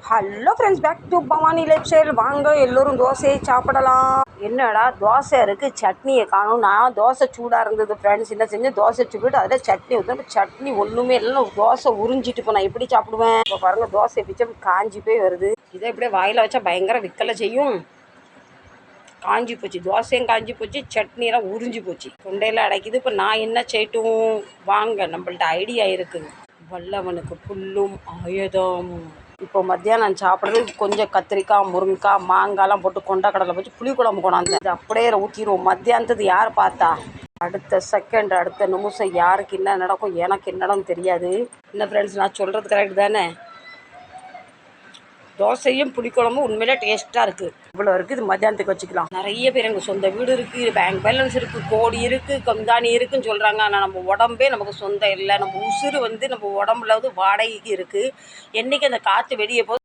Hello friends, back to Bhavani lifestyle. வாங்க எல்லோரும் தோசையை சாப்பிடலாம். என்னடா தோசை இருக்குது, சட்னியை காணும். நான் தோசை சூடாக இருந்தது ஃப்ரெண்ட்ஸ், என்ன செஞ்சேன், தோசை சுட்டுட்டு அதில் சட்னி ஊற்றணும். சட்னி ஒன்றுமே இல்லைன்னா தோசை உறிஞ்சிட்டு இப்போ நான் எப்படி சாப்பிடுவேன்? இப்போ பாருங்கள், தோசை பிச்சை காஞ்சி போய் வருது. இதை இப்படியே வாயில் வச்சா பயங்கர விக்கலை செய்யும். காஞ்சி போச்சு, தோசையும் காஞ்சி போச்சு, சட்னியெல்லாம் உறிஞ்சி போச்சு, தொண்டையில் அடைக்குது. இப்போ நான் என்ன செய்யட்டும்? வாங்க, நம்மள்ட்ட ஐடியா இருக்குது. வல்லவனுக்கு புல்லும் ஆயுதம். இப்போ மத்தியானம் நான் சாப்பிட்றது கொஞ்சம் கத்திரிக்காய், முருங்கைக்காய், மாங்காய்லாம் போட்டு கொண்டக்கடலை வச்சு புளிக்குழம்பு கொண்டாந்து இது அப்படியே ஊற்றிடுவோம். மத்தியானத்துக்கு யார் பார்த்தா? அடுத்த செகண்ட், அடுத்த நிமிஷம் யாருக்கு என்ன நடக்கும், எனக்கு என்னன்னு தெரியாது. என்ன ஃப்ரெண்ட்ஸ், நான் சொல்கிறது கரெக்ட் தானே? தோசையும் புளிக்குழம்பும் உண்மையிலே டேஸ்ட்டாக இருக்குது. இவ்வளோ இருக்குது, இது மத்தியானத்துக்கு வச்சுக்கலாம். நிறைய பேர் எங்கள் சொந்த வீடு இருக்குது, பேங்க் பேலன்ஸ் இருக்குது, கோடி இருக்குது, கம்தானி இருக்குதுன்னு சொல்கிறாங்க. ஆனால் நம்ம உடம்பே நமக்கு சொந்தம் இல்லை. நம்ம உசுறு நம்ம உடம்புல வாடகைக்கு இருக்குது. என்றைக்கு அந்த காற்று வெளியே போது